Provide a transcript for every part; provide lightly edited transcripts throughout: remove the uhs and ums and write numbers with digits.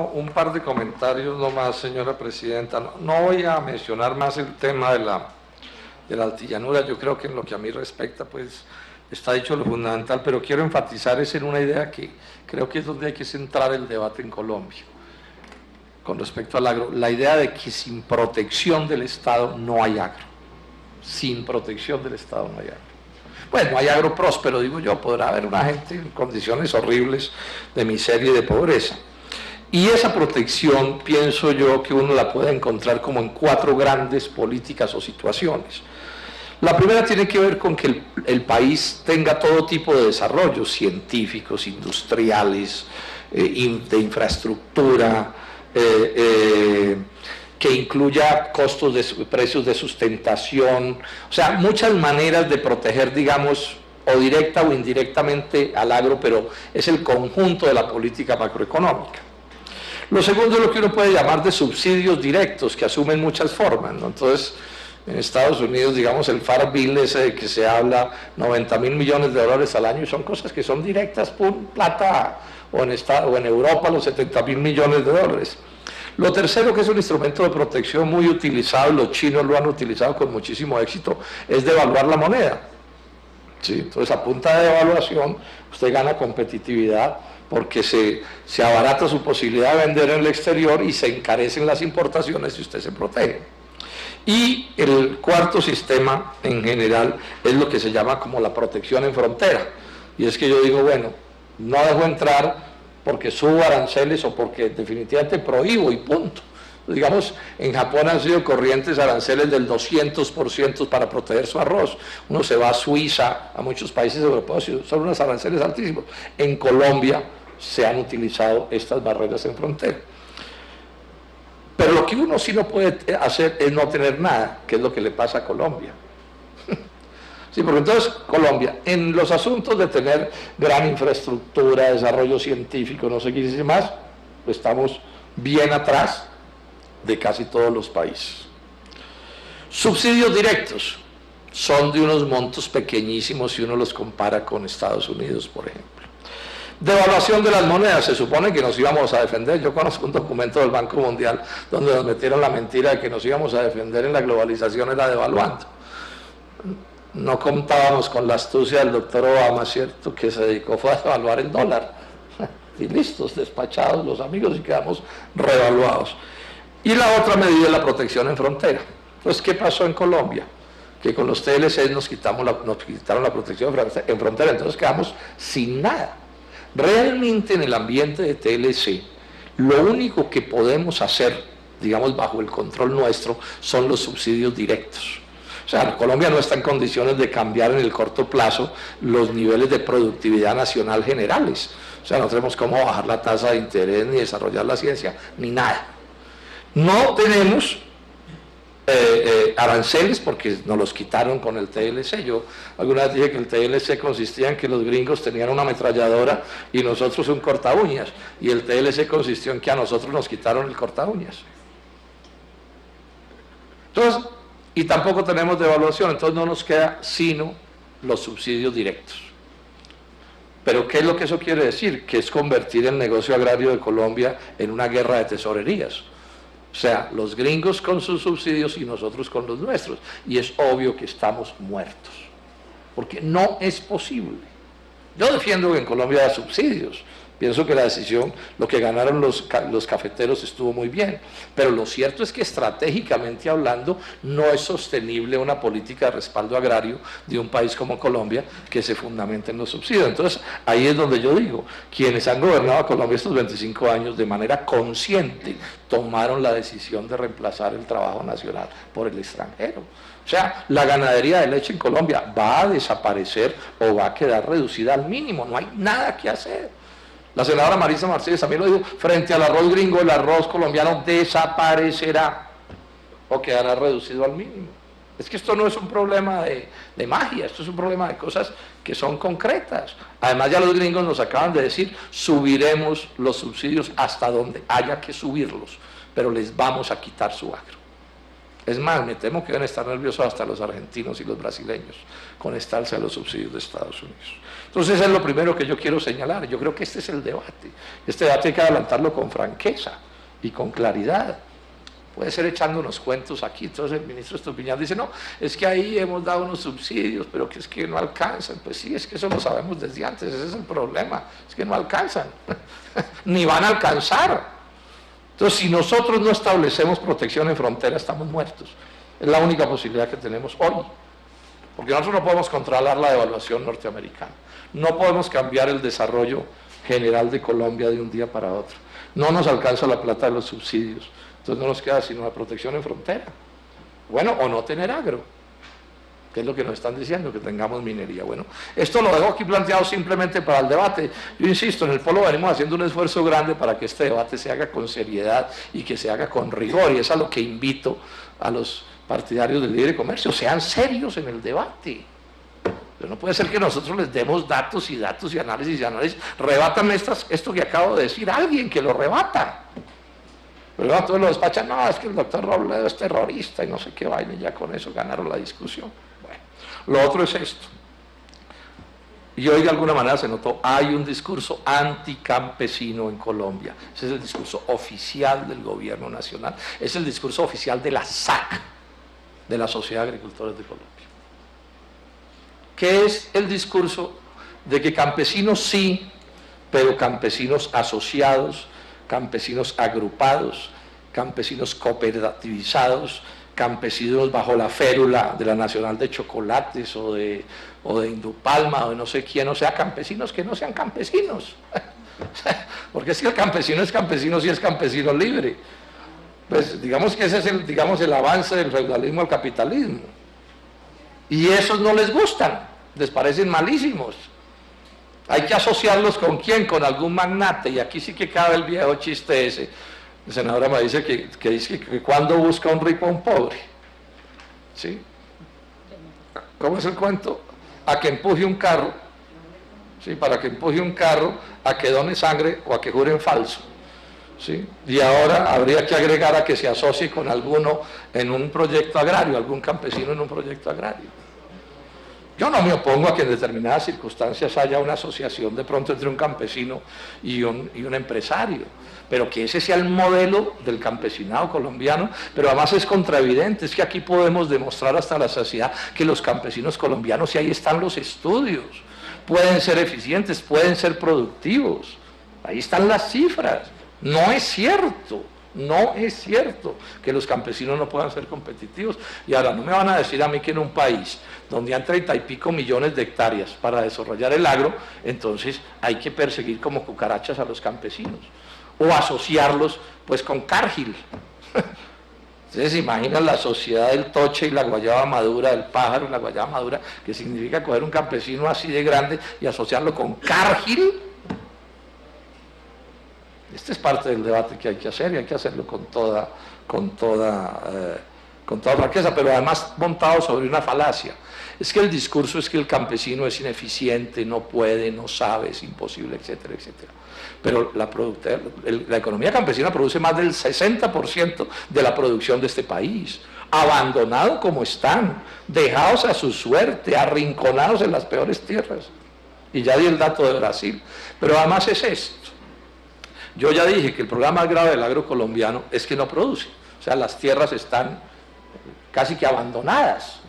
un par de comentarios nomás, señora presidenta. No voy a mencionar más el tema de la altillanura. Yo creo que en lo que a mí respecta, pues, está dicho lo fundamental, pero quiero enfatizar es en una idea que creo que es donde hay que centrar el debate en Colombia, con respecto al agro. La idea de que sin protección del Estado no hay agro. Sin protección del Estado no hay agro. Bueno, hay agro próspero, digo yo, podrá haber una gente en condiciones horribles de miseria y de pobreza. Y esa protección, pienso yo, que uno la puede encontrar como en 4 grandes políticas o situaciones. La primera tiene que ver con que el país tenga todo tipo de desarrollos científicos, industriales, de infraestructura, que incluya costos de precios de sustentación, o sea, muchas maneras de proteger, digamos, o directa o indirectamente al agro, pero es el conjunto de la política macroeconómica. Lo segundo es lo que uno puede llamar de subsidios directos, que asumen muchas formas, ¿no? Entonces, en Estados Unidos, digamos, el Farm Bill ese de que se habla, 90.000 millones de dólares al año, y son cosas que son directas, plata, o en Europa los 70.000 millones de dólares. Lo tercero, que es un instrumento de protección muy utilizado, los chinos lo han utilizado con muchísimo éxito, es devaluar la moneda. ¿Sí? Entonces, a punta de devaluación, usted gana competitividad porque se abarata su posibilidad de vender en el exterior y se encarecen las importaciones si usted se protege. Y el cuarto sistema, en general, es lo que se llama como la protección en frontera. Y es que yo digo, bueno, no dejo entrar porque subo aranceles o porque definitivamente prohíbo y punto. Digamos, en Japón han sido corrientes aranceles del 200% para proteger su arroz. Uno se va a Suiza, a muchos países europeos, y son unos aranceles altísimos. En Colombia se han utilizado estas barreras en frontera. Pero lo que uno sí no puede hacer es no tener nada, que es lo que le pasa a Colombia. Sí, porque entonces Colombia, en los asuntos de tener gran infraestructura, desarrollo científico, no sé qué dice más, pues estamos bien atrás de casi todos los países. Subsidios directos son de unos montos pequeñísimos si uno los compara con Estados Unidos, por ejemplo. Devaluación de las monedas, se supone que nos íbamos a defender. Yo conozco un documento del Banco Mundial donde nos metieron la mentira de que nos íbamos a defender en la globalización, era devaluando. No contábamos con la astucia del doctor Obama, ¿cierto?, que se dedicó fue a devaluar el dólar. Y listos, despachados los amigos y quedamos revaluados. Y la otra medida es la protección en frontera. Entonces, ¿qué pasó en Colombia? Que con los TLC nos quitaron la protección en frontera, entonces quedamos sin nada. Realmente en el ambiente de TLC, lo único que podemos hacer, digamos, bajo el control nuestro, son los subsidios directos. O sea, Colombia no está en condiciones de cambiar en el corto plazo los niveles de productividad nacional generales. O sea, no tenemos cómo bajar la tasa de interés, ni desarrollar la ciencia, ni nada. No tenemos aranceles porque nos los quitaron con el TLC. Yo alguna vez dije que el TLC consistía en que los gringos tenían una ametralladora y nosotros un corta uñas, y el TLC consistió en que a nosotros nos quitaron el corta uñas. Entonces, y tampoco tenemos devaluación, entonces no nos queda sino los subsidios directos. Pero ¿qué es lo que eso quiere decir? Que es convertir el negocio agrario de Colombia en una guerra de tesorerías. O sea, los gringos con sus subsidios y nosotros con los nuestros. Y es obvio que estamos muertos, porque no es posible. Yo defiendo que en Colombia haya subsidios. Pienso que la decisión, lo que ganaron los cafeteros estuvo muy bien, pero lo cierto es que estratégicamente hablando no es sostenible una política de respaldo agrario de un país como Colombia que se fundamenta en los subsidios. Entonces ahí es donde yo digo, quienes han gobernado a Colombia estos 25 años de manera consciente tomaron la decisión de reemplazar el trabajo nacional por el extranjero. O sea, la ganadería de leche en Colombia va a desaparecer o va a quedar reducida al mínimo, no hay nada que hacer. La senadora Marisa Martínez también lo dijo, frente al arroz gringo, el arroz colombiano desaparecerá o quedará reducido al mínimo. Es que esto no es un problema de magia, esto es un problema de cosas que son concretas. Además ya los gringos nos acaban de decir, subiremos los subsidios hasta donde haya que subirlos, pero les vamos a quitar su agro. Es más, me temo que deben estar nerviosos hasta los argentinos y los brasileños con esta alza de los subsidios de Estados Unidos. Entonces es lo primero que yo quiero señalar. Yo creo que este es el debate. Este debate hay que adelantarlo con franqueza y con claridad. Puede ser echando unos cuentos aquí. Entonces el ministro Estupiñán dice, no, es que ahí hemos dado unos subsidios, pero que es que no alcanzan. Pues sí, es que eso lo sabemos desde antes, ese es el problema, es que no alcanzan, ni van a alcanzar. Entonces, si nosotros no establecemos protección en frontera, estamos muertos. Es la única posibilidad que tenemos hoy. Porque nosotros no podemos controlar la devaluación norteamericana. No podemos cambiar el desarrollo general de Colombia de un día para otro. No nos alcanza la plata de los subsidios. Entonces no nos queda sino la protección en frontera. Bueno, o no tener agro, que es lo que nos están diciendo, que tengamos minería. Bueno, esto lo dejo aquí planteado simplemente para el debate. Yo insisto, en el Polo venimos haciendo un esfuerzo grande para que este debate se haga con seriedad y que se haga con rigor, y es a lo que invito a los partidarios del libre comercio, sean serios en el debate. Pero no puede ser que nosotros les demos datos y análisis y análisis. Rebátame esto que acabo de decir, alguien que lo rebata. Pero todos lo despachan, no, es que el doctor Robledo es terrorista y no sé qué vaina, y ya con eso ganaron la discusión. Bueno, lo otro es esto. Y hoy de alguna manera se notó, hay un discurso anticampesino en Colombia. Ese es el discurso oficial del gobierno nacional, es el discurso oficial de la SAC, de la Sociedad de Agricultores de Colombia. ¿Qué es el discurso de que campesinos sí, pero campesinos asociados, campesinos agrupados, campesinos cooperativizados, campesinos bajo la férula de la Nacional de Chocolates o de Indupalma o de no sé quién, o sea, campesinos que no sean campesinos? Porque es que el campesino es campesino si es campesino libre. Pues digamos que ese es el avance del feudalismo al capitalismo. Y esos no les gustan, les parecen malísimos. Hay que asociarlos ¿con quién? Con algún magnate, y aquí sí que cabe el viejo chiste ese. La senadora me dice que cuando busca un rico a un pobre. ¿Sí? ¿Cómo es el cuento? A que empuje un carro, ¿sí? Para que empuje un carro, a que done sangre o a que jure en falso. ¿Sí? Y ahora habría que agregar a que se asocie con alguno en un proyecto agrario, algún campesino en un proyecto agrario. Yo no me opongo a que en determinadas circunstancias haya una asociación de pronto entre un campesino y un empresario, pero que ese sea el modelo del campesinado colombiano. Pero además es contraevidente, es que aquí podemos demostrar hasta la saciedad que los campesinos colombianos, y ahí están los estudios, pueden ser eficientes, pueden ser productivos, ahí están las cifras. No es cierto que los campesinos no puedan ser competitivos. Y ahora no me van a decir a mí que en un país donde hay 30 y pico millones de hectáreas para desarrollar el agro, entonces hay que perseguir como cucarachas a los campesinos o asociarlos pues con Cargill. Ustedes se imaginan la sociedad del toche y la guayaba madura, del pájaro y la guayaba madura, que significa coger un campesino así de grande y asociarlo con Cargill. Este es parte del debate que hay que hacer, y hay que hacerlo con toda franqueza, pero además montado sobre una falacia. Es que el discurso es que el campesino es ineficiente, no puede, no sabe, es imposible, etcétera, etcétera. Pero la economía campesina produce más del 60% de la producción de este país, abandonados como están, dejados a su suerte, arrinconados en las peores tierras. Y ya di el dato de Brasil. Pero además es esto. Yo ya dije que el problema más grave del agro colombiano es que no produce. O sea, las tierras están casi que abandonadas.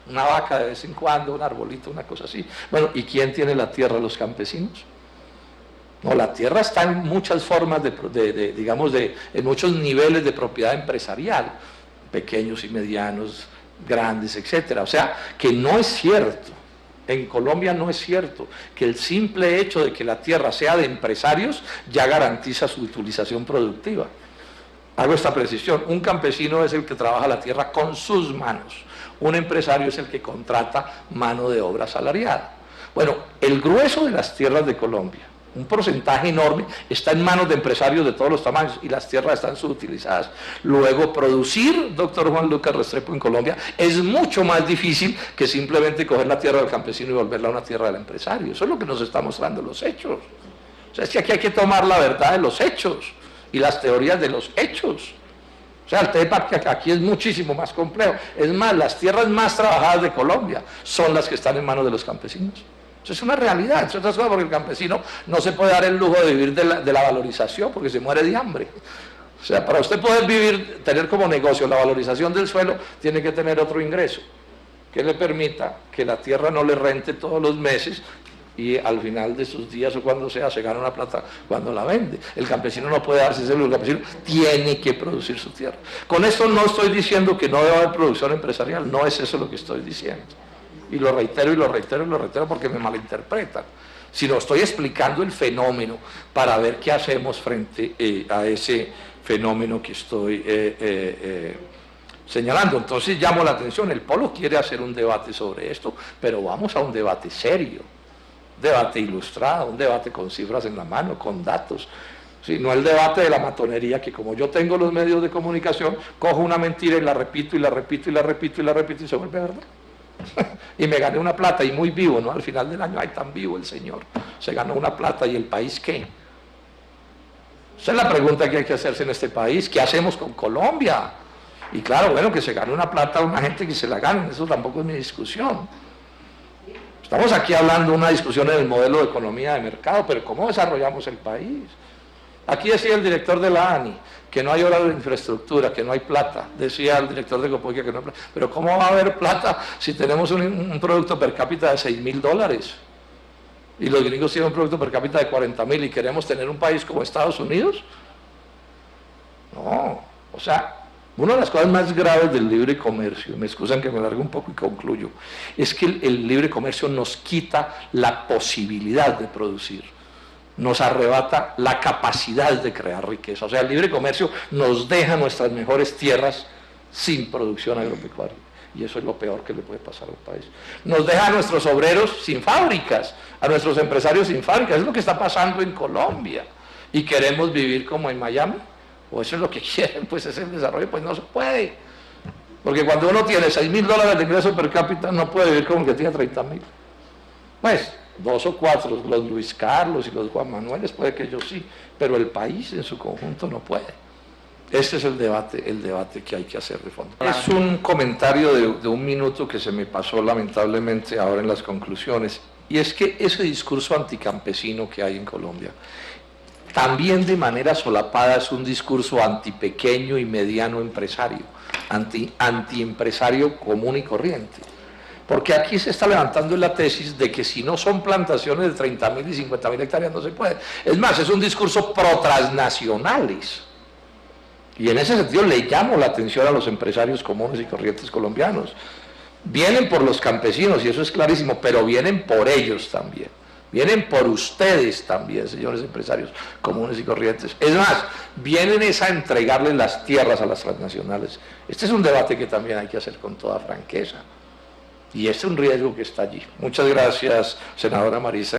Una vaca de vez en cuando, un arbolito, una cosa así. Bueno, ¿y quién tiene la tierra? ¿Los campesinos? No, la tierra está en muchas formas en muchos niveles de propiedad empresarial, pequeños y medianos, grandes, etcétera. O sea, que no es cierto. En Colombia no es cierto que el simple hecho de que la tierra sea de empresarios ya garantiza su utilización productiva. Hago esta precisión: un campesino es el que trabaja la tierra con sus manos, un empresario es el que contrata mano de obra asalariada. Bueno, el grueso de las tierras de Colombia, un porcentaje enorme, está en manos de empresarios de todos los tamaños, y las tierras están subutilizadas. Luego, producir, doctor Juan Lucas Restrepo, en Colombia es mucho más difícil que simplemente coger la tierra del campesino y volverla a una tierra del empresario. Eso es lo que nos están mostrando los hechos. O sea, es que aquí hay que tomar la verdad de los hechos y las teorías de los hechos. O sea, el tema que aquí es muchísimo más complejo. Es más, las tierras más trabajadas de Colombia son las que están en manos de los campesinos. Eso es una realidad, eso es otra cosa, porque el campesino no se puede dar el lujo de vivir de la valorización, porque se muere de hambre. O sea, para usted poder vivir, tener como negocio la valorización del suelo, tiene que tener otro ingreso que le permita que la tierra no le rente todos los meses y al final de sus días o cuando sea, se gana una plata cuando la vende. El campesino no puede darse ese lujo, el campesino tiene que producir su tierra. Con esto no estoy diciendo que no deba haber producción empresarial, no es eso lo que estoy diciendo. Y lo reitero y lo reitero y lo reitero porque me malinterpretan, sino estoy explicando el fenómeno para ver qué hacemos frente a ese fenómeno que estoy señalando. Entonces llamo la atención, el Polo quiere hacer un debate sobre esto, pero vamos a un debate serio, debate ilustrado, un debate con cifras en la mano, con datos, ¿sí? No el debate de la matonería, que como yo tengo los medios de comunicación, cojo una mentira y la repito y la repito y la repito y la repito y se vuelve verdad. Y me gané una plata, y muy vivo, ¿no? Al final del año, ay, tan vivo el señor, se ganó una plata, ¿y el país qué? Esa es la pregunta que hay que hacerse en este país, ¿qué hacemos con Colombia? Y claro, bueno, que se gane una plata a una gente que se la gane, eso tampoco es mi discusión. Estamos aquí hablando de una discusión en el modelo de economía de mercado, pero ¿cómo desarrollamos el país? Aquí decía el director de la ANI que no hay obras de infraestructura, que no hay plata. Decía el director de Copoica que no hay plata. Pero ¿cómo va a haber plata si tenemos un producto per cápita de $6.000? Y los gringos tienen un producto per cápita de 40.000 y queremos tener un país como Estados Unidos. No, o sea, una de las cosas más graves del libre comercio, me excusan que me largue un poco y concluyo, es que el libre comercio nos quita la posibilidad de producir, nos arrebata la capacidad de crear riqueza. O sea, el libre comercio nos deja nuestras mejores tierras sin producción agropecuaria. Y eso es lo peor que le puede pasar a un país. Nos deja a nuestros obreros sin fábricas, a nuestros empresarios sin fábricas. Es lo que está pasando en Colombia. ¿Y queremos vivir como en Miami? ¿O eso es lo que quieren? Pues es el desarrollo, pues no se puede. Porque cuando uno tiene $6.000 de ingreso per cápita, no puede vivir como el que tiene 30.000. Pues 2 o 4, los Luis Carlos y los Juan Manueles, puede que ellos sí, pero el país en su conjunto no puede. Este es el debate que hay que hacer de fondo. Es un comentario de un minuto que se me pasó lamentablemente ahora en las conclusiones, y es que ese discurso anticampesino que hay en Colombia, también de manera solapada es un discurso antipequeño y mediano empresario, antiempresario común y corriente. Porque aquí se está levantando la tesis de que si no son plantaciones de 30.000 y 50.000 hectáreas no se puede. Es más, es un discurso pro-transnacionales. Y en ese sentido le llamo la atención a los empresarios comunes y corrientes colombianos. Vienen por los campesinos, y eso es clarísimo, pero vienen por ellos también. Vienen por ustedes también, señores empresarios comunes y corrientes. Es más, vienen es a entregarles las tierras a las transnacionales. Este es un debate que también hay que hacer con toda franqueza. Y es un riesgo que está allí. Muchas gracias, senadora Marisa.